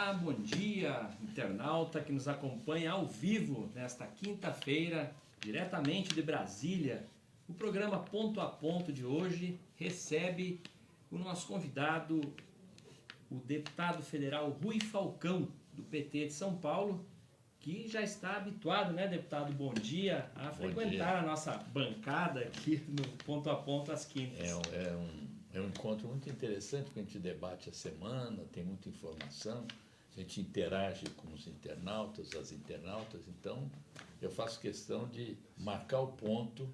Olá, bom dia, internauta que nos acompanha ao vivo nesta quinta-feira, diretamente de Brasília. O programa Ponto a Ponto de hoje recebe o nosso convidado, o deputado federal Rui Falcão, do PT de São Paulo, que já está habituado, né, deputado? Bom dia, a frequentar a nossa bancada aqui no Ponto a Ponto às quintas. É um encontro muito interessante, porque a gente debate a semana, tem muita informação, a gente interage com os internautas, as internautas, então eu faço questão de marcar o ponto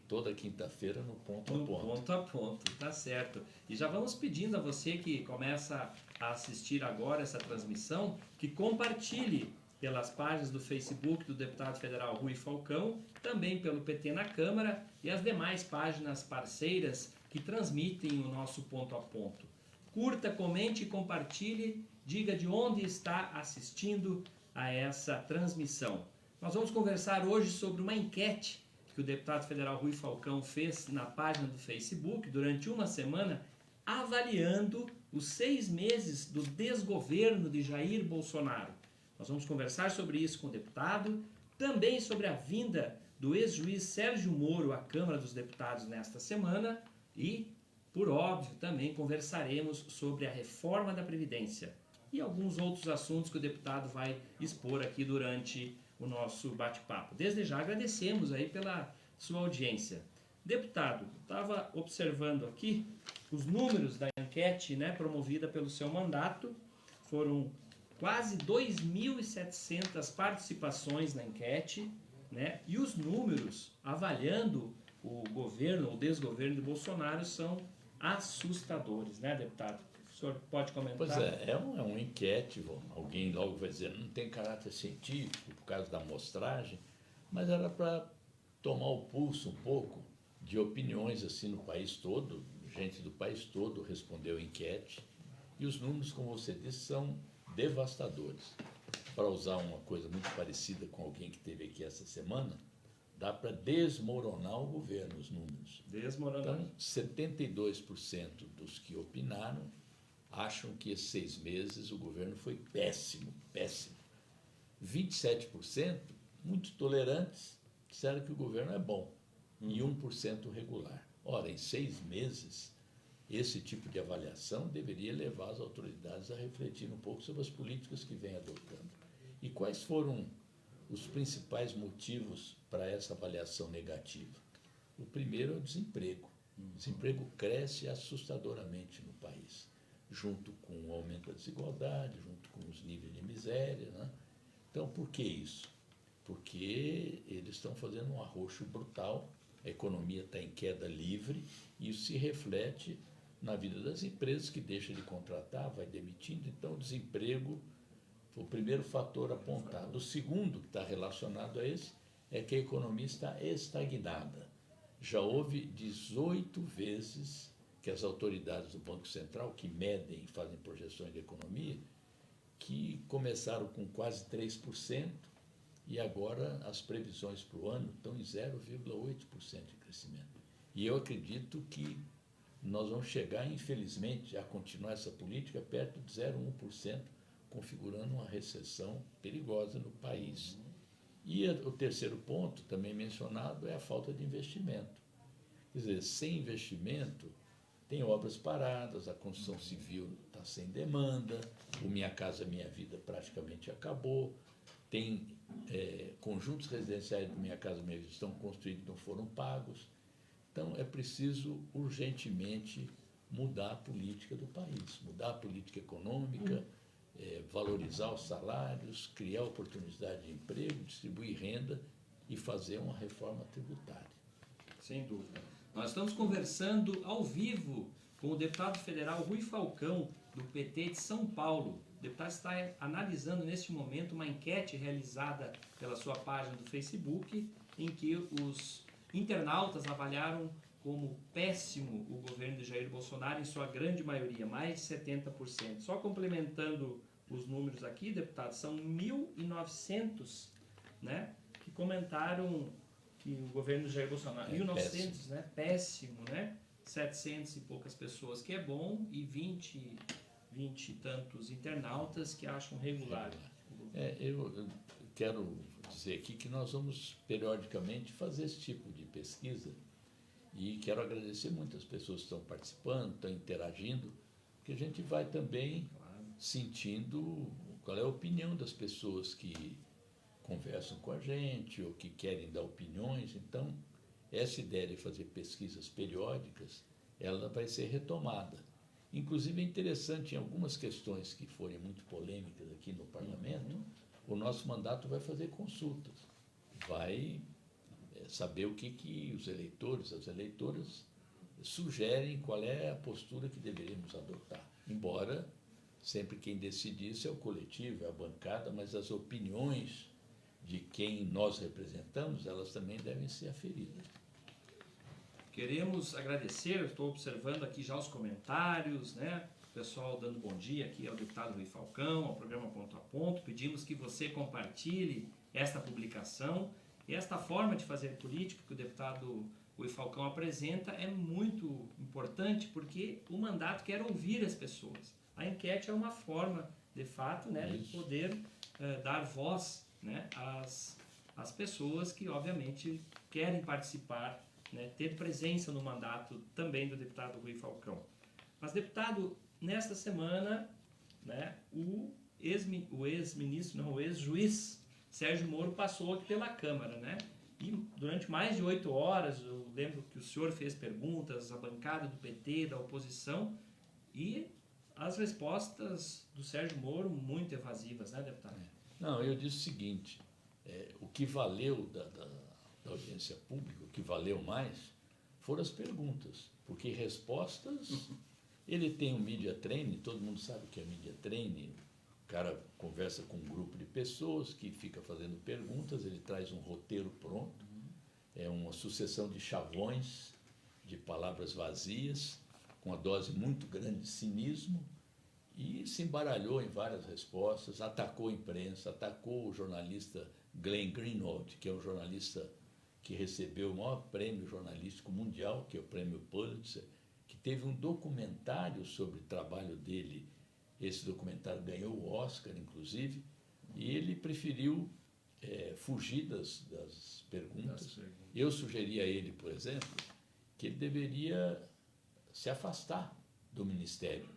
toda quinta-feira no Ponto a Ponto. Ponto a Ponto, tá certo. E já vamos pedindo a você que começa a assistir agora essa transmissão, que compartilhe pelas páginas do Facebook do deputado federal Rui Falcão, também pelo PT na Câmara e as demais páginas parceiras que transmitem o nosso Ponto a Ponto. Curta, comente e compartilhe, diga de onde está assistindo a essa transmissão. Nós vamos conversar hoje sobre uma enquete que o deputado federal Rui Falcão fez na página do Facebook durante uma semana, avaliando os 6 meses do desgoverno de Jair Bolsonaro. Nós vamos conversar sobre isso com o deputado, também sobre a vinda do ex-juiz Sérgio Moro à Câmara dos Deputados nesta semana e, por óbvio, também conversaremos sobre a reforma da Previdência e alguns outros assuntos que o deputado vai expor aqui durante o nosso bate-papo. Desde já agradecemos aí pela sua audiência. Deputado, estava observando aqui os números da enquete, né, promovida pelo seu mandato. Foram quase 2.700 participações na enquete, né, e os números avaliando o governo, o desgoverno de Bolsonaro são assustadores, né, deputado? O senhor pode comentar? Pois é uma enquete, alguém logo vai dizer, não tem caráter científico por causa da amostragem, mas era para tomar o pulso um pouco de opiniões assim no país todo, gente do país todo respondeu a enquete, e os números, como você disse, são devastadores. Para usar uma coisa muito parecida com alguém que esteve aqui essa semana, dá para desmoronar o governo, os números. Desmoronar. Então, 72% dos que opinaram acham que esses 6 meses o governo foi péssimo, péssimo. 27%, muito tolerantes, disseram que o governo é bom, e 1% regular. Ora, em 6 meses, esse tipo de avaliação deveria levar as autoridades a refletir um pouco sobre as políticas que vêm adotando. E quais foram os principais motivos para essa avaliação negativa? O primeiro é o desemprego. O desemprego cresce assustadoramente no país, junto com o aumento da desigualdade, junto com os níveis de miséria, né? Então, por que isso? Porque eles estão fazendo um arroxo brutal, a economia está em queda livre, e isso se reflete na vida das empresas, que deixam de contratar, vai demitindo. Então, o desemprego foi o primeiro fator apontado. O segundo, que está relacionado a esse, é que a economia está estagnada. Já houve 18 vezes que as autoridades do Banco Central, que medem e fazem projeções de economia, que começaram com quase 3%, e agora as previsões para o ano estão em 0,8% de crescimento. E eu acredito que nós vamos chegar, infelizmente, a continuar essa política perto de 0,1%, configurando uma recessão perigosa no país. E o terceiro ponto, também mencionado, é a falta de investimento. Quer dizer, sem investimento, tem obras paradas, a construção civil está sem demanda, o Minha Casa Minha Vida praticamente acabou, tem conjuntos residenciais do Minha Casa Minha Vida estão construídos e não foram pagos. Então, é preciso urgentemente mudar a política do país, mudar a política econômica, valorizar os salários, criar oportunidade de emprego, distribuir renda e fazer uma reforma tributária. Sem dúvida. Nós estamos conversando ao vivo com o deputado federal Rui Falcão, do PT de São Paulo. O deputado está analisando neste momento uma enquete realizada pela sua página do Facebook, em que os internautas avaliaram como péssimo o governo de Jair Bolsonaro, em sua grande maioria, mais de 70%. Só complementando os números aqui, deputado, são 1.900, né, que comentaram que o governo de Jair Bolsonaro... 1.900, péssimo. Né? Péssimo, né? 700 e poucas pessoas que é bom e 20 20 e tantos internautas que acham regular. Eu quero dizer aqui que nós vamos periodicamente fazer esse tipo de pesquisa e quero agradecer muito as pessoas que estão participando, estão interagindo, porque a gente vai também sentindo qual é a opinião das pessoas que conversam com a gente ou que querem dar opiniões. Então, essa ideia de fazer pesquisas periódicas, ela vai ser retomada. Inclusive, é interessante, em algumas questões que forem muito polêmicas aqui no Parlamento, o nosso mandato vai fazer consultas, vai saber o que os eleitores, as eleitoras, sugerem, qual é a postura que deveríamos adotar. Embora, sempre quem decide isso é o coletivo, é a bancada, mas as opiniões de quem nós representamos, elas também devem ser aferidas. Queremos agradecer, eu estou observando aqui já os comentários, né? O pessoal dando bom dia aqui ao deputado Rui Falcão, ao programa Ponto a Ponto. Pedimos que você compartilhe esta publicação. E esta forma de fazer política que o deputado Rui Falcão apresenta é muito importante, porque o mandato quer ouvir as pessoas. A enquete é uma forma, de fato, né, de poder dar voz, né, às pessoas que, obviamente, querem participar, né, ter presença no mandato também do deputado Rui Falcão. Mas, deputado, nesta semana, né, o ex-juiz Sérgio Moro passou aqui pela Câmara, né? E durante mais de 8 horas, eu lembro que o senhor fez perguntas à bancada do PT, da oposição, e as respostas do Sérgio Moro muito evasivas, né, deputado? Não, eu disse o seguinte, o que valeu da audiência pública, o que valeu mais, foram as perguntas, porque respostas, ele tem um media training, todo mundo sabe o que é media training. O cara conversa com um grupo de pessoas que fica fazendo perguntas, ele traz um roteiro pronto, é uma sucessão de chavões, de palavras vazias, com uma dose muito grande de cinismo, e se embaralhou em várias respostas, atacou a imprensa, atacou o jornalista Glenn Greenwald, que é um jornalista que recebeu o maior prêmio jornalístico mundial, que é o prêmio Pulitzer, que teve um documentário sobre o trabalho dele. Esse documentário ganhou o Oscar, inclusive, e ele preferiu fugir das perguntas. Eu sugeri a ele, por exemplo, que ele deveria se afastar do Ministério,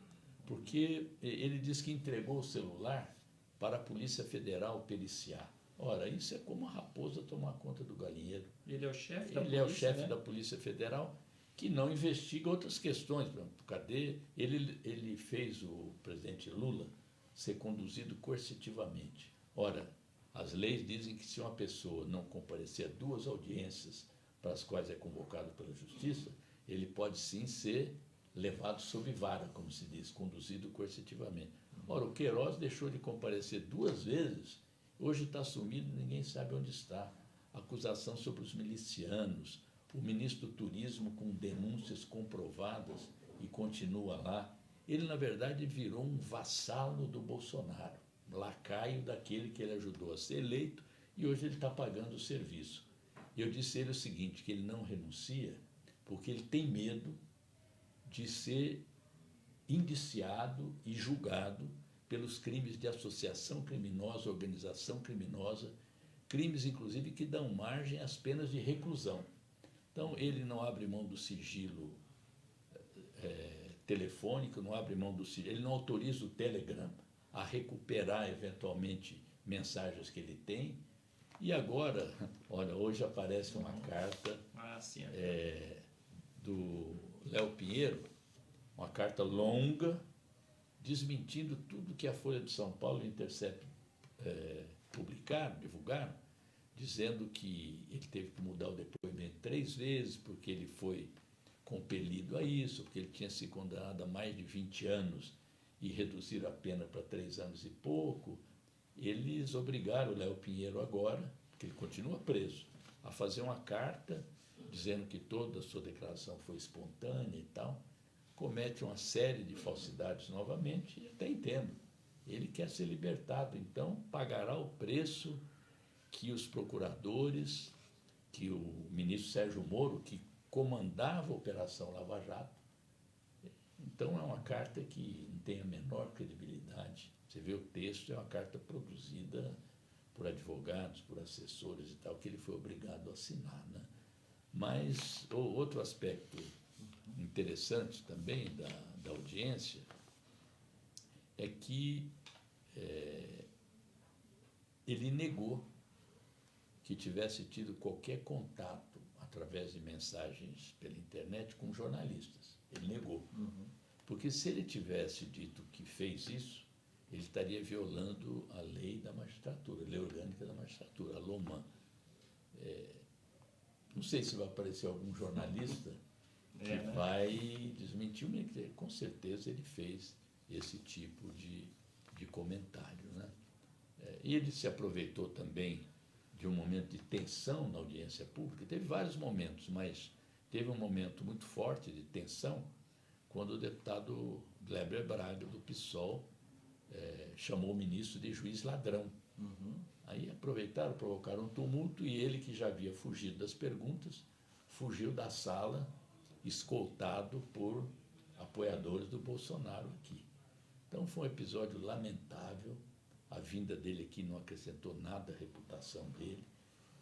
porque ele disse que entregou o celular para a Polícia Federal periciar. Ora, isso é como a raposa tomar conta do galinheiro. Ele é o chefe da polícia, Ele é o chefe, né, da Polícia Federal, que não investiga outras questões. Por exemplo, cadê? Ele fez o presidente Lula ser conduzido coercitivamente. Ora, as leis dizem que se uma pessoa não comparecer a 2 audiências para as quais é convocado pela Justiça, ele pode sim ser levado sob vara, como se diz, conduzido coercitivamente. Ora, o Queiroz deixou de comparecer 2 vezes, hoje está sumido, ninguém sabe onde está. Acusação sobre os milicianos, o ministro do Turismo com denúncias comprovadas e continua lá. Ele, na verdade, virou um vassalo do Bolsonaro, lacaio daquele que ele ajudou a ser eleito, e hoje ele está pagando o serviço. Eu disse a ele o seguinte, que ele não renuncia porque ele tem medo de ser indiciado e julgado pelos crimes de associação criminosa, organização criminosa, crimes, inclusive, que dão margem às penas de reclusão. Então, ele não abre mão do sigilo telefônico, não abre mão do sigilo, ele não autoriza o Telegram a recuperar, eventualmente, mensagens que ele tem. E agora, olha, hoje aparece uma carta do Léo Pinheiro, uma carta longa, desmentindo tudo que a Folha de São Paulo e o Intercept divulgaram, dizendo que ele teve que mudar o depoimento 3 vezes, porque ele foi compelido a isso, porque ele tinha sido condenado a mais de 20 anos e reduziram a pena para 3 anos e pouco. Eles obrigaram o Léo Pinheiro agora, porque ele continua preso, a fazer uma carta dizendo que toda a sua declaração foi espontânea e tal. Comete uma série de falsidades novamente, e até entendo. Ele quer ser libertado, então pagará o preço que os procuradores, que o ministro Sérgio Moro, que comandava a Operação Lava Jato, Então, é uma carta que não tem a menor credibilidade. Você vê o texto, é uma carta produzida por advogados, por assessores e tal, que ele foi obrigado a assinar, né? Mas outro aspecto interessante também da audiência é que ele negou que tivesse tido qualquer contato através de mensagens pela internet com jornalistas. Ele negou. Porque se ele tivesse dito que fez isso, ele estaria violando a lei da magistratura, a lei orgânica da magistratura, a LOMAN. Não sei se vai aparecer algum jornalista que vai desmentir, mas com certeza ele fez esse tipo de comentário, né? E ele se aproveitou também de um momento de tensão na audiência pública. Teve vários momentos, mas teve um momento muito forte de tensão quando o deputado Gleber Braga, do PSOL, chamou o ministro de juiz ladrão. Aí aproveitaram, provocaram um tumulto e ele, que já havia fugido das perguntas, fugiu da sala, escoltado por apoiadores do Bolsonaro aqui. Então foi um episódio lamentável. A vinda dele aqui não acrescentou nada à reputação dele.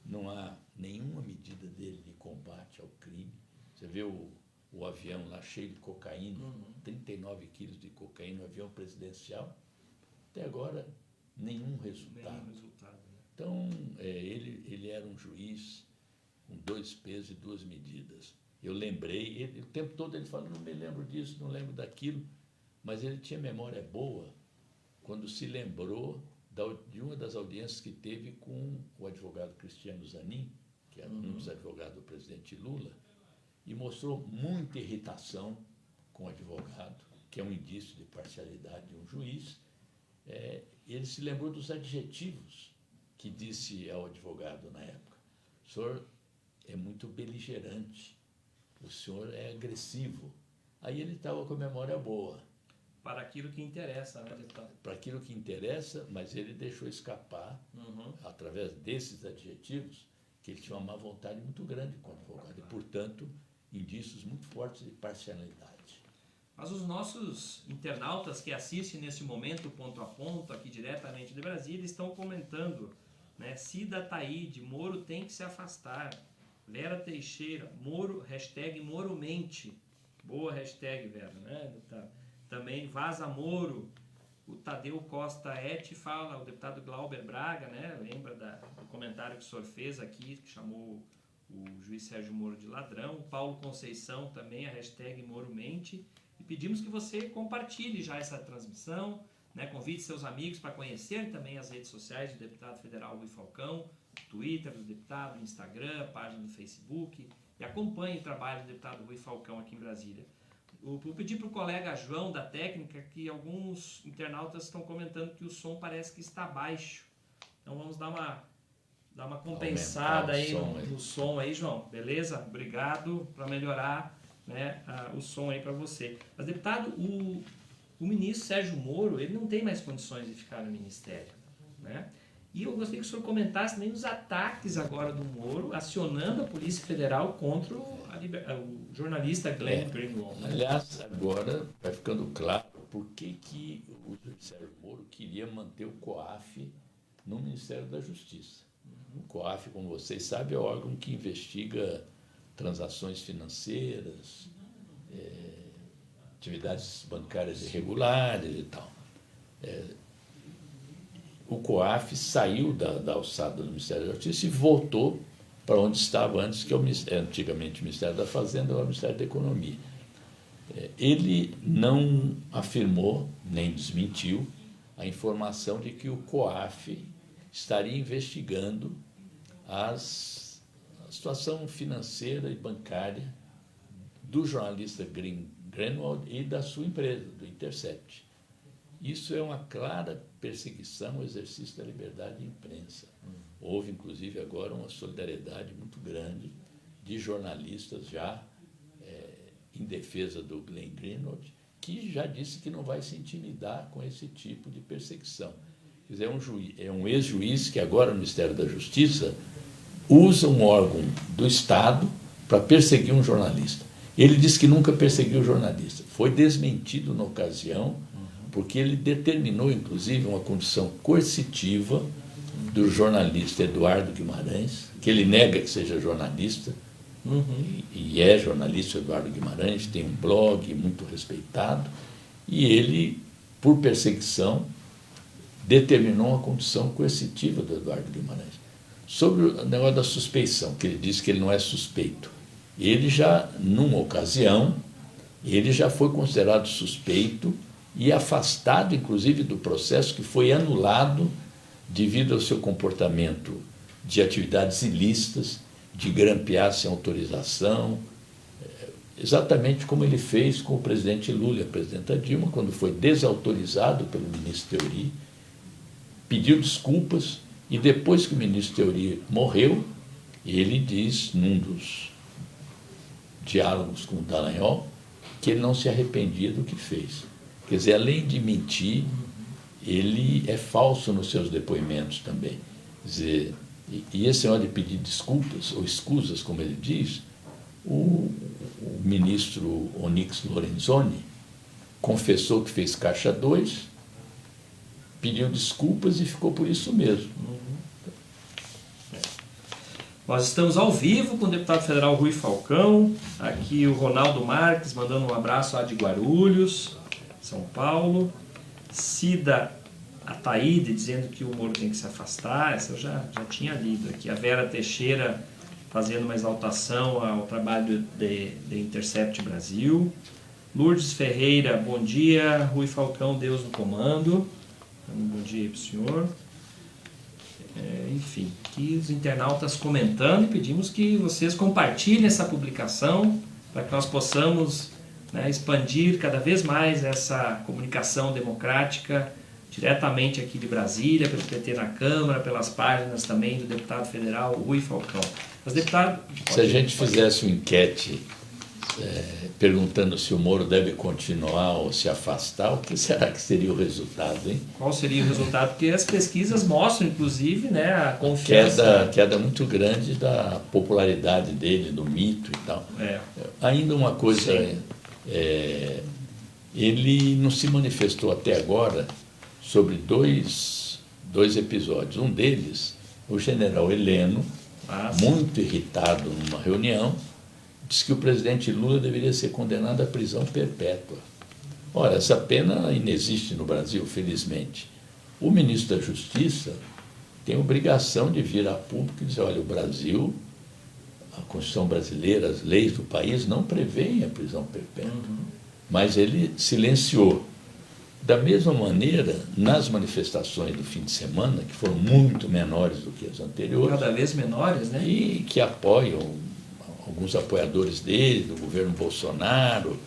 Não há nenhuma medida dele de combate ao crime. Você vê o avião lá cheio de cocaína, 39 quilos de cocaína, um avião presidencial. Até agora, nenhum resultado. Então, ele era um juiz com 2 pesos e 2 medidas. Eu lembrei, o tempo todo ele fala, não me lembro disso, não lembro daquilo, mas ele tinha memória boa quando se lembrou de uma das audiências que teve com o advogado Cristiano Zanin, que era um dos advogados do presidente Lula, e mostrou muita irritação com o advogado, que é um indício de parcialidade de um juiz. Ele se lembrou dos adjetivos que disse ao advogado na época. O senhor é muito beligerante, o senhor é agressivo. Aí ele estava com a memória boa. Para aquilo que interessa, né, deputado? Para aquilo que interessa, mas ele deixou escapar, através desses adjetivos, que ele tinha uma má vontade muito grande com o advogado. E, portanto, indícios muito fortes de parcialidade. Mas os nossos internautas que assistem nesse momento, ponto a ponto, aqui diretamente de Brasília, estão comentando, né? Cida Taíde, Moro tem que se afastar. Vera Teixeira, Moro, hashtag Moromente. Boa hashtag, Vera, né, deputado? Também Vaza Moro. O Tadeu Costa Et fala, o deputado Glauber Braga, né? Lembra do comentário que o senhor fez aqui, que chamou o juiz Sérgio Moro de ladrão. O Paulo Conceição também, a hashtag Moromente. E pedimos que você compartilhe já essa transmissão, né? Convide seus amigos para conhecer também as redes sociais do deputado federal Rui Falcão, Twitter do deputado, Instagram, página do Facebook, e acompanhe o trabalho do deputado Rui Falcão aqui em Brasília. Vou pedir para o colega João, da técnica, que alguns internautas estão comentando que o som parece que está baixo. Então vamos dar uma compensada aí no som aí, João. Beleza? Obrigado, para melhorar, né, o som aí para você. Mas, deputado, o ministro Sérgio Moro, ele não tem mais condições de ficar no ministério, né? E eu gostaria que o senhor comentasse também os ataques agora do Moro, acionando a Polícia Federal contra o jornalista Glenn Greenwald. Aliás, agora vai ficando claro por que o Sérgio Moro queria manter o COAF no Ministério da Justiça. O COAF, como vocês sabem, é o órgão que investiga transações financeiras, atividades bancárias irregulares e tal. O COAF saiu da alçada do Ministério da Justiça e voltou para onde estava antes, que antigamente o Ministério da Fazenda, ou o Ministério da Economia. Ele não afirmou, nem desmentiu, a informação de que o COAF estaria investigando a situação financeira e bancária do jornalista Greenwald e da sua empresa, do Intercept. Isso é uma clara perseguição ao exercício da liberdade de imprensa. Houve, inclusive, agora uma solidariedade muito grande de jornalistas já em defesa do Glenn Greenwald, que já disse que não vai se intimidar com esse tipo de perseguição. Quer dizer, é um ex-juiz que agora, no Ministério da Justiça, usa um órgão do Estado para perseguir um jornalista. Ele disse que nunca perseguiu jornalista. Foi desmentido na ocasião, porque ele determinou, inclusive, uma condição coercitiva do jornalista Eduardo Guimarães, que ele nega que seja jornalista, e é jornalista Eduardo Guimarães, tem um blog muito respeitado, e ele, por perseguição, determinou uma condição coercitiva do Eduardo Guimarães. Sobre o negócio da suspeição, que ele disse que ele não é suspeito. Ele já, numa ocasião, ele já foi considerado suspeito e afastado, inclusive, do processo, que foi anulado devido ao seu comportamento de atividades ilícitas, de grampear sem autorização, exatamente como ele fez com o presidente Lula e a presidenta Dilma, quando foi desautorizado pelo ministro Teori, pediu desculpas, e depois que o ministro Teori morreu, ele diz, num dos diálogos com o Dallagnol, que ele não se arrependia do que fez. Quer dizer, além de mentir, ele é falso nos seus depoimentos também. Quer dizer, e esse negócio de pedir desculpas, ou escusas, como ele diz, o ministro Onyx Lorenzoni confessou que fez caixa 2, pediu desculpas e ficou por isso mesmo. Nós estamos ao vivo com o deputado federal Rui Falcão, aqui o Ronaldo Marques mandando um abraço lá de Guarulhos, São Paulo. Cida Ataíde dizendo que o Moro tem que se afastar, essa eu já tinha lido aqui. A Vera Teixeira fazendo uma exaltação ao trabalho de Intercept Brasil. Lourdes Ferreira, bom dia. Rui Falcão, Deus no comando. Bom dia aí para o senhor. Enfim, aqui os internautas comentando e pedimos que vocês compartilhem essa publicação para que nós possamos, né, expandir cada vez mais essa comunicação democrática diretamente aqui de Brasília, pelo PT na Câmara, pelas páginas também do deputado federal Rui Falcão. Mas, deputado... Se a gente fizesse uma enquete perguntando se o Moro deve continuar ou se afastar, o que será que seria o resultado, hein? Qual seria o resultado? Porque as pesquisas mostram, inclusive, né, a confiança... Queda muito grande da popularidade dele, do mito e tal. Ainda uma coisa, ele não se manifestou até agora sobre dois episódios. Um deles, o general Heleno, muito irritado numa reunião, disse que o presidente Lula deveria ser condenado à prisão perpétua. Ora, essa pena inexiste no Brasil, felizmente. O ministro da Justiça tem obrigação de vir a público e dizer, olha, o Brasil, a Constituição brasileira, as leis do país não prevêem a prisão perpétua. Mas ele silenciou. Da mesma maneira, nas manifestações do fim de semana, que foram muito menores do que as anteriores... Cada vez menores, né? E que apoiam... alguns apoiadores dele, do governo Bolsonaro,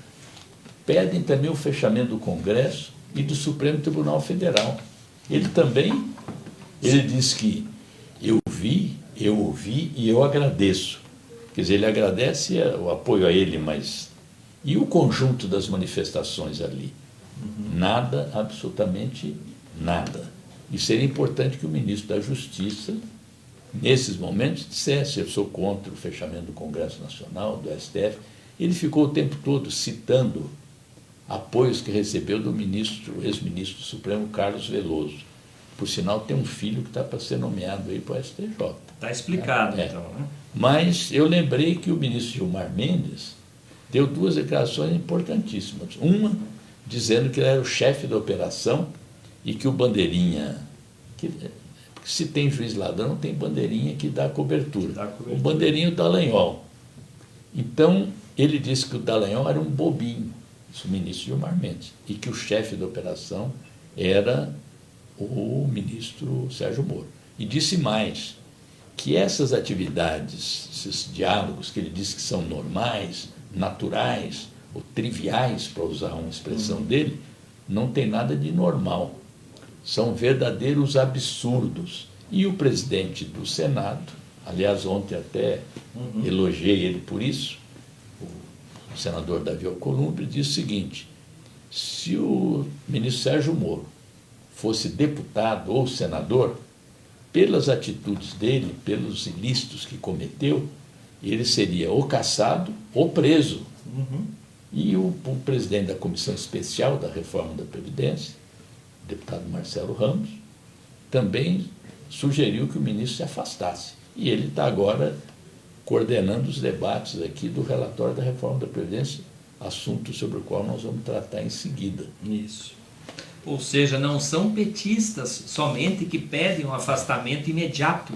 pedem também o fechamento do Congresso e do Supremo Tribunal Federal. Ele disse que eu ouvi e eu agradeço. Quer dizer, ele agradece o apoio a ele, mas... E o conjunto das manifestações ali? Nada, absolutamente nada. E seria importante que o ministro da Justiça, nesses momentos, dissesse, eu sou contra o fechamento do Congresso Nacional, do STF. Ele ficou o tempo todo citando apoios que recebeu do ex-ministro do Supremo, Carlos Veloso. Por sinal, tem um filho que está para ser nomeado aí para o STJ. Está explicado, então, né? Mas eu lembrei que o ministro Gilmar Mendes deu duas declarações importantíssimas. Uma, dizendo que ele era o chefe da operação e que o Bandeirinha... Se tem juiz ladrão, tem Bandeirinha que dá cobertura. O Bandeirinha é o Dallagnol. Então, ele disse que o Dallagnol era um bobinho, isso o ministro Gilmar Mendes, e que o chefe da operação era o ministro Sérgio Moro. E disse mais, que essas atividades, esses diálogos que ele disse que são normais, naturais ou triviais, para usar uma expressão dele, não tem nada de normal. São verdadeiros absurdos. E o presidente do Senado, aliás, ontem até elogiei ele por isso, o senador Davi Alcolumbre, disse o seguinte, se o ministro Sérgio Moro fosse deputado ou senador, pelas atitudes dele, pelos ilícitos que cometeu, ele seria ou cassado ou preso. E o presidente da Comissão Especial da Reforma da Previdência, o deputado Marcelo Ramos, também sugeriu que o ministro se afastasse. E ele está agora coordenando os debates aqui do relatório da Reforma da Previdência, assunto sobre o qual nós vamos tratar em seguida. Isso. Ou seja, não são petistas somente que pedem um afastamento imediato,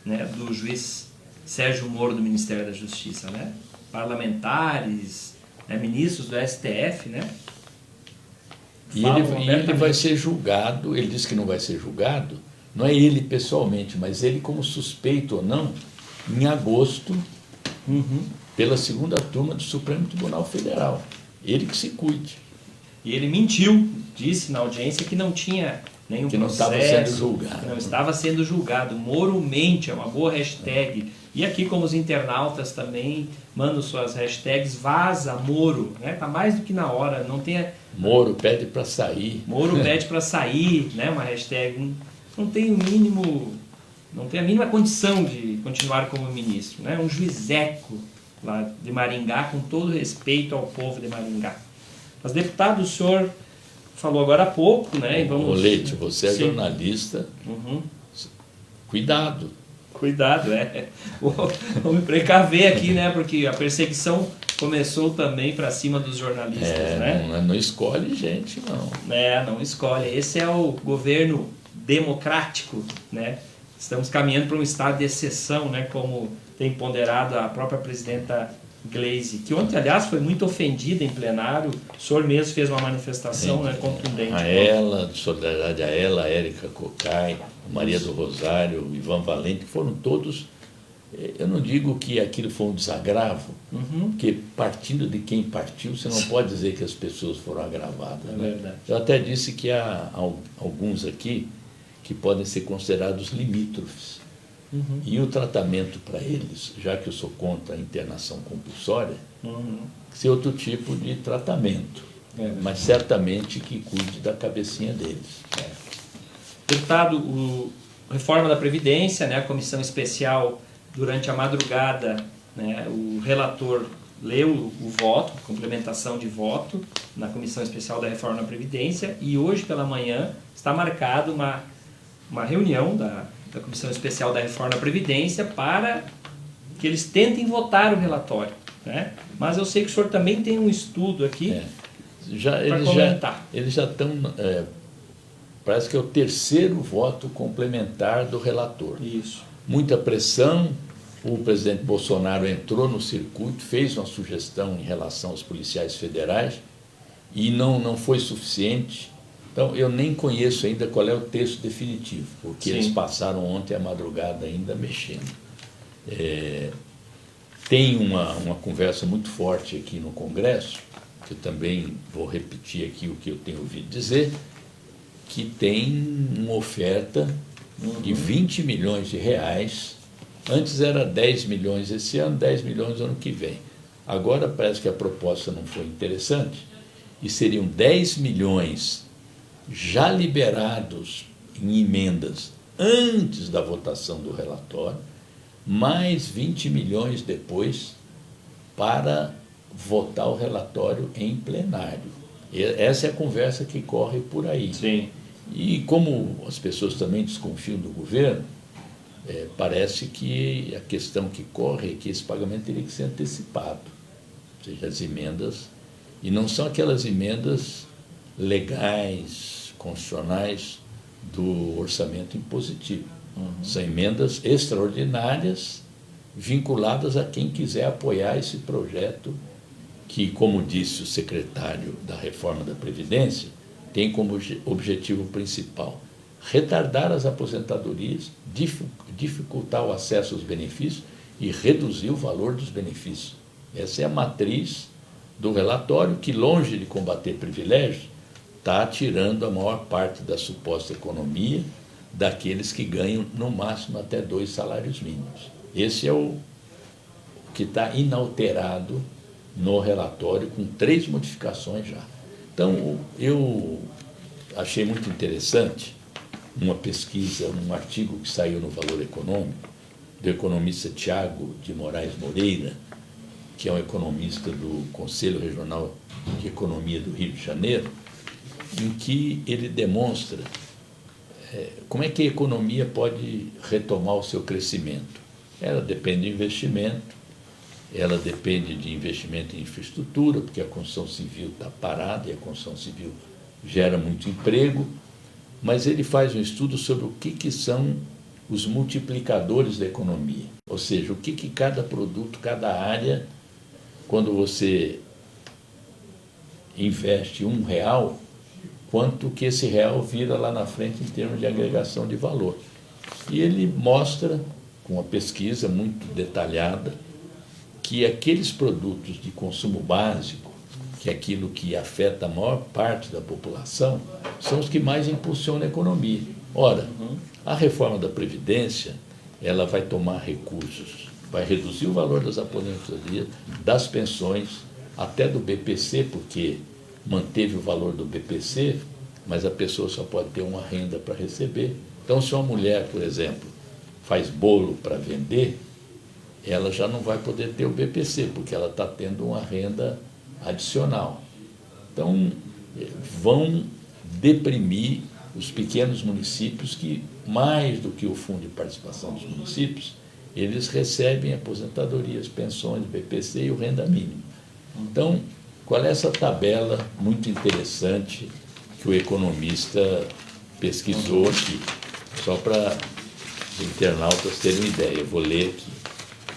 né, do juiz Sérgio Moro do Ministério da Justiça, né? Parlamentares, né, ministros do STF, né? E ele vai ser julgado, ele disse que não vai ser julgado, não é ele pessoalmente, mas ele como suspeito ou não, em agosto, pela segunda turma do Supremo Tribunal Federal. Ele que se cuide. E ele mentiu, disse na audiência que não tinha nenhum processo, não estava sendo julgado. Que não estava sendo julgado. Moro mente, é uma boa hashtag. E aqui, como os internautas também mandam suas hashtags, vaza Moro, né? Tá mais do que na hora, não tem... Moro pede para sair. Moro pede para sair, né? Uma hashtag. Não tem o mínimo, não tem a mínima condição de continuar como ministro, né? Um juizeco lá de Maringá, com todo respeito ao povo de Maringá. Mas, deputado, o senhor falou agora há pouco, né? E vamos... Leite, você é jornalista. Cuidado. Cuidado, Vou me precaver aqui, né? Porque a perseguição começou também para cima dos jornalistas, né? Não escolhe gente, não. Não escolhe. Esse é o governo democrático, né? Estamos caminhando para um estado de exceção, né? Como tem ponderado a própria presidenta Gleisi, que ontem, aliás, foi muito ofendida em plenário. O senhor mesmo fez uma manifestação, né, contundente. A ela, de solidariedade a ela, a Érica Cocai, a Maria do Rosário, o Ivan Valente, que foram todos... Eu não digo que aquilo foi um desagravo, porque partindo de quem partiu, você não pode dizer que as pessoas foram agravadas. É verdade. Eu até disse que há alguns aqui que podem ser considerados limítrofes. E o tratamento para eles, já que eu sou contra a internação compulsória, ser outro tipo de tratamento, mas certamente que cuide da cabecinha deles. Deputado, reforma da Previdência, né, a comissão especial, durante a madrugada, né, o relator leu o voto, complementação de voto, na comissão especial da reforma da Previdência, e hoje pela manhã está marcado uma reunião da Comissão Especial da Reforma da Previdência para que eles tentem votar o relatório, né? Mas eu sei que o senhor também tem um estudo aqui para comentar. Eles já estão... parece que é o terceiro voto complementar do relator. Isso. Muita pressão, o presidente Bolsonaro entrou no circuito, fez uma sugestão em relação aos policiais federais e não foi suficiente. Então, eu nem conheço ainda qual é o texto definitivo, porque eles passaram ontem à madrugada ainda mexendo. Tem uma conversa muito forte aqui no Congresso, que eu também vou repetir aqui o que eu tenho ouvido dizer, que tem uma oferta de 20 milhões de reais. Antes era 10 milhões esse ano, 10 milhões ano que vem. Agora parece que a proposta não foi interessante e seriam 10 milhões já liberados em emendas antes da votação do relatório, mais 20 milhões depois para votar o relatório em plenário. Essa é a conversa que corre por aí. Sim. E como as pessoas também desconfiam do governo, parece que a questão que corre é que esse pagamento teria que ser antecipado, ou seja, as emendas, e não são aquelas emendas legais, constitucionais do orçamento impositivo. São emendas extraordinárias vinculadas a quem quiser apoiar esse projeto que, como disse o secretário da Reforma da Previdência, tem como objetivo principal retardar as aposentadorias, dificultar o acesso aos benefícios e reduzir o valor dos benefícios. Essa é a matriz do relatório que, longe de combater privilégios, está tirando a maior parte da suposta economia daqueles que ganham, no máximo, até 2 salários mínimos. Esse é o que está inalterado no relatório, com 3 modificações já. Então, eu achei muito interessante uma pesquisa, um artigo que saiu no Valor Econômico, do economista Tiago de Moraes Moreira, que é um economista do Conselho Regional de Economia do Rio de Janeiro, em que ele demonstra como é que a economia pode retomar o seu crescimento. Ela depende de investimento, ela depende de investimento em infraestrutura, porque a construção civil está parada e a construção civil gera muito emprego, mas ele faz um estudo sobre o que são os multiplicadores da economia, ou seja, o que cada produto, cada área, quando você investe R$1, quanto que esse real vira lá na frente em termos de agregação de valor. E ele mostra, com uma pesquisa muito detalhada, que aqueles produtos de consumo básico, que é aquilo que afeta a maior parte da população, são os que mais impulsionam a economia. Ora, a reforma da Previdência, ela vai tomar recursos, vai reduzir o valor das aposentadorias, das pensões, até do BPC, porque manteve o valor do BPC, mas a pessoa só pode ter uma renda para receber. Então, se uma mulher, por exemplo, faz bolo para vender, ela já não vai poder ter o BPC, porque ela está tendo uma renda adicional. Então, vão deprimir os pequenos municípios que, mais do que o Fundo de Participação dos Municípios, eles recebem aposentadorias, pensões, BPC e o renda mínima. Então, qual é essa tabela muito interessante que o economista pesquisou aqui? Só para os internautas terem uma ideia, eu vou ler aqui.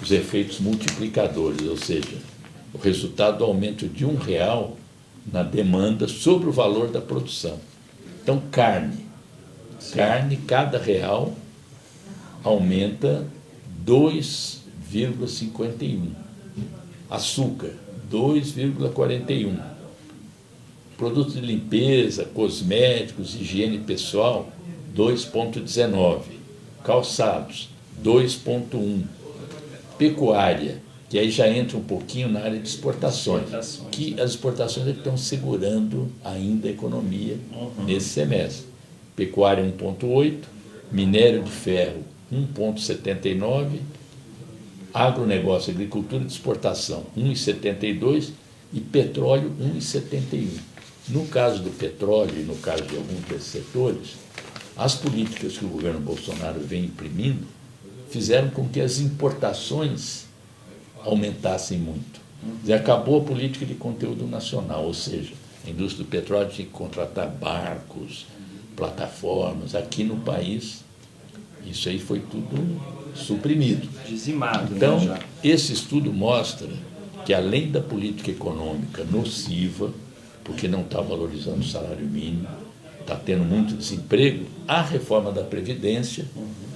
Os efeitos multiplicadores, ou seja, o resultado do aumento de R$1 na demanda sobre o valor da produção. Então, carne, cada real aumenta 2,51. Açúcar, 2,41. Produtos de limpeza, cosméticos, higiene pessoal, 2,19. Calçados, 2,1. Pecuária, que aí já entra um pouquinho na área de exportações, que as exportações estão segurando ainda a economia nesse semestre. Pecuária 1,8, minério de ferro 1,79, agronegócio, agricultura de exportação 1,72 e petróleo 1,71. No caso do petróleo e no caso de alguns desses setores, as políticas que o governo Bolsonaro vem imprimindo fizeram com que as importações aumentassem muito. E acabou a política de conteúdo nacional, ou seja, a indústria do petróleo tinha que contratar barcos, plataformas. Aqui no país, isso aí foi tudo suprimido. Dizimado. Então, né, já. Esse estudo mostra que, além da política econômica nociva, porque não está valorizando o salário mínimo, está tendo muito desemprego, a reforma da Previdência,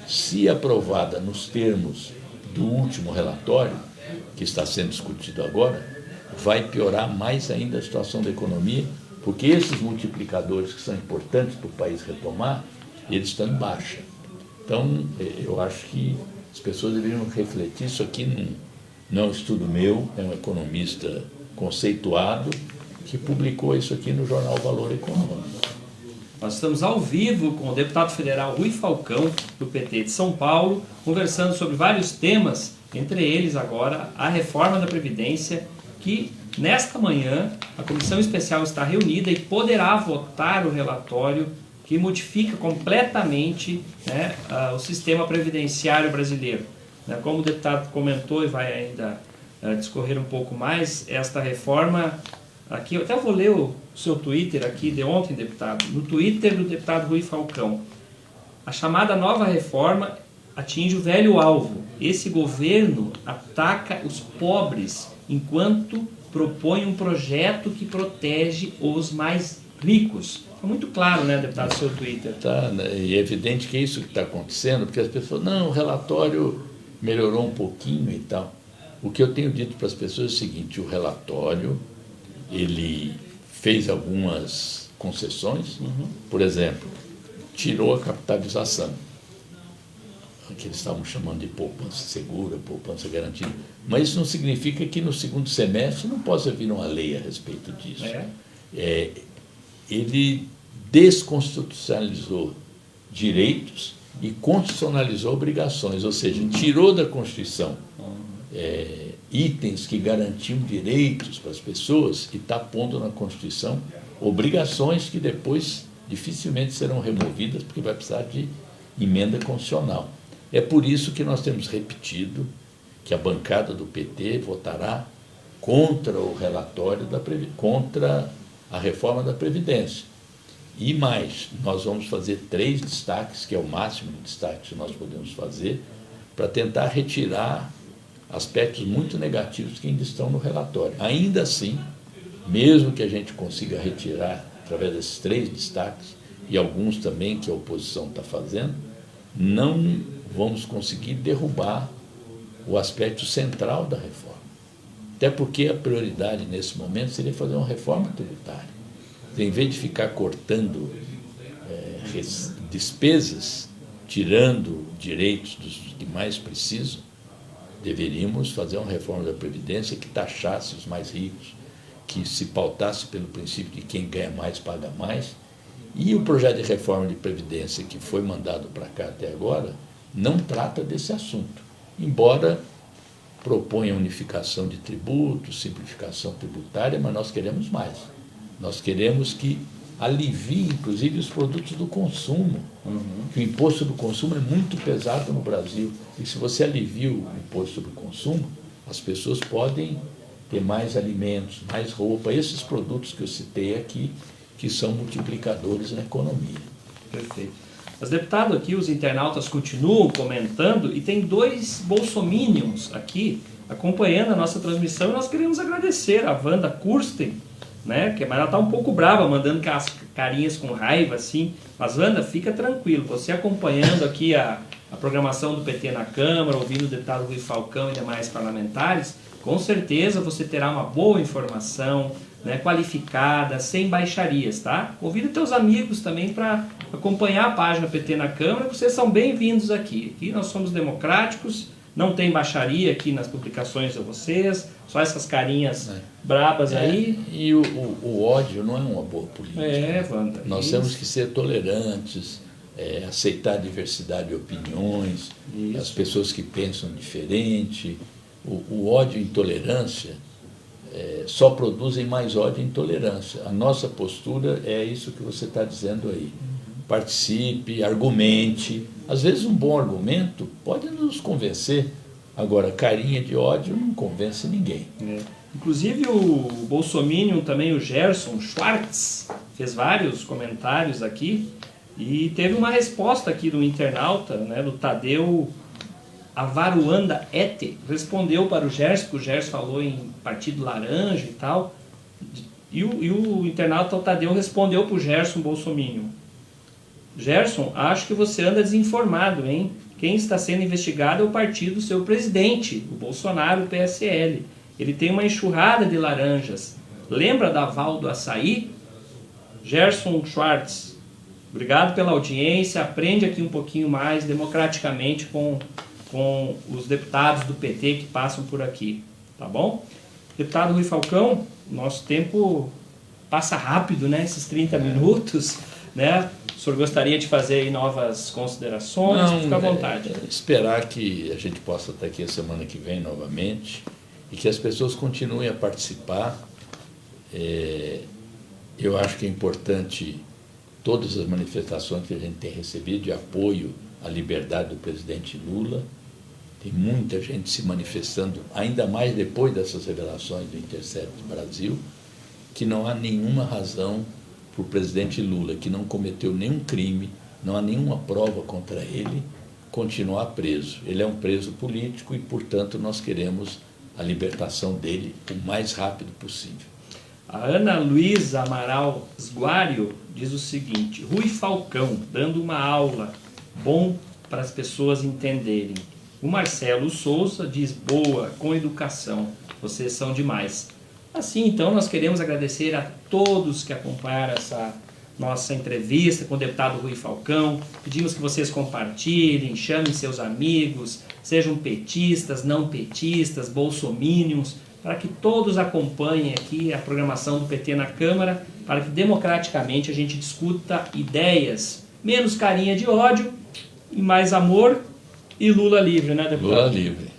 se aprovada nos termos do último relatório, que está sendo discutido agora, vai piorar mais ainda a situação da economia, porque esses multiplicadores que são importantes para o país retomar, eles estão em baixa. Então, eu acho que as pessoas deveriam refletir. Isso aqui não é um estudo meu, é um economista conceituado que publicou isso aqui no jornal Valor Econômico. Nós estamos ao vivo com o deputado federal Rui Falcão, do PT de São Paulo, conversando sobre vários temas, entre eles agora a reforma da Previdência, que nesta manhã a Comissão Especial está reunida e poderá votar o relatório que modifica completamente, né, o sistema previdenciário brasileiro. Como o deputado comentou e vai ainda discorrer um pouco mais, esta reforma, aqui eu até vou ler o seu Twitter aqui de ontem, deputado, no Twitter do deputado Rui Falcão. A chamada nova reforma atinge o velho alvo. Esse governo ataca os pobres enquanto propõe um projeto que protege os mais ricos. É muito claro, né, deputado, no seu Twitter. Tá, e é evidente que é isso que está acontecendo, porque as pessoas, não, o relatório melhorou um pouquinho e tal. O que eu tenho dito para as pessoas é o seguinte: o relatório, ele fez algumas concessões, por exemplo, tirou a capitalização, que eles estavam chamando de poupança segura, poupança garantida, mas isso não significa que no segundo semestre não possa vir uma lei a respeito disso. Ele desconstitucionalizou direitos e constitucionalizou obrigações, ou seja, tirou da Constituição itens que garantiam direitos para as pessoas e está pondo na Constituição obrigações que depois dificilmente serão removidas porque vai precisar de emenda constitucional. É por isso que nós temos repetido que a bancada do PT votará contra o relatório, contra a reforma da Previdência. E mais, nós vamos fazer 3 destaques, que é o máximo de destaques que nós podemos fazer, para tentar retirar aspectos muito negativos que ainda estão no relatório. Ainda assim, mesmo que a gente consiga retirar, através desses 3 destaques, e alguns também que a oposição está fazendo, não vamos conseguir derrubar o aspecto central da reforma. Até porque a prioridade nesse momento seria fazer uma reforma tributária. Em vez de ficar cortando despesas, tirando direitos dos que mais precisam, deveríamos fazer uma reforma da Previdência que taxasse os mais ricos, que se pautasse pelo princípio de quem ganha mais paga mais. E o projeto de reforma de Previdência que foi mandado para cá até agora não trata desse assunto, embora proponha unificação de tributos, simplificação tributária, mas nós queremos mais. Nós queremos que alivie, inclusive, os produtos do consumo. Que o imposto do consumo é muito pesado no Brasil. E se você alivia o imposto do consumo, as pessoas podem ter mais alimentos, mais roupa, esses produtos que eu citei aqui, que são multiplicadores na economia. Perfeito. Mas, deputado, aqui os internautas continuam comentando e tem 2 bolsominions aqui acompanhando a nossa transmissão e nós queremos agradecer a Wanda Kursten, né? Mas ela está um pouco brava, mandando as carinhas com raiva, assim. Mas, Wanda, fica tranquilo, você acompanhando aqui a programação do PT na Câmara, ouvindo o deputado Rui Falcão e demais parlamentares, com certeza você terá uma boa informação, né, qualificada, sem baixarias, tá? Convida teus amigos também para acompanhar a página PT na Câmara, vocês são bem-vindos aqui. Aqui nós somos democráticos, não tem baixaria aqui nas publicações de vocês, só essas carinhas brabas aí. E o ódio não é uma boa política. Wanda. Nós temos que ser tolerantes, aceitar a diversidade de opiniões, as pessoas que pensam diferente. O ódio e intolerância só produzem mais ódio e intolerância. A nossa postura é isso que você está dizendo aí. Participe, argumente. Às vezes um bom argumento pode nos convencer. Agora, carinha de ódio não convence ninguém. Inclusive o bolsominion também, o Gerson Schwartz, fez vários comentários aqui e teve uma resposta aqui do internauta, né, do Tadeu Avaruanda Ete, respondeu para o Gerson, porque o Gerson falou em Partido Laranja e tal, e o internauta Tadeu respondeu para o Gerson bolsominion. Gerson, acho que você anda desinformado, hein? Quem está sendo investigado é o partido do seu presidente, o Bolsonaro, o PSL. Ele tem uma enxurrada de laranjas. Lembra da Val do Açaí? Gerson Schwartz, obrigado pela audiência. Aprende aqui um pouquinho mais democraticamente com os deputados do PT que passam por aqui. Tá bom? Deputado Rui Falcão, nosso tempo passa rápido, né? Esses 30 minutos, né? O senhor gostaria de fazer aí novas considerações? Fica à vontade. Esperar que a gente possa estar aqui a semana que vem novamente e que as pessoas continuem a participar. Eu acho que é importante todas as manifestações que a gente tem recebido de apoio à liberdade do presidente Lula. Tem muita gente se manifestando, ainda mais depois dessas revelações do Intercept Brasil, que não há nenhuma razão para o presidente Lula, que não cometeu nenhum crime, não há nenhuma prova contra ele, continuar preso. Ele é um preso político e, portanto, nós queremos a libertação dele o mais rápido possível. A Ana Luísa Amaral Sguario diz o seguinte: Rui Falcão, dando uma aula, bom para as pessoas entenderem. O Marcelo Souza diz: boa, com educação, vocês são demais. Assim, então, nós queremos agradecer a todos que acompanharam essa nossa entrevista com o deputado Rui Falcão. Pedimos que vocês compartilhem, chamem seus amigos, sejam petistas, não petistas, bolsominions, para que todos acompanhem aqui a programação do PT na Câmara, para que democraticamente a gente discuta ideias, menos carinha de ódio e mais amor e Lula livre, né, deputado? Lula livre.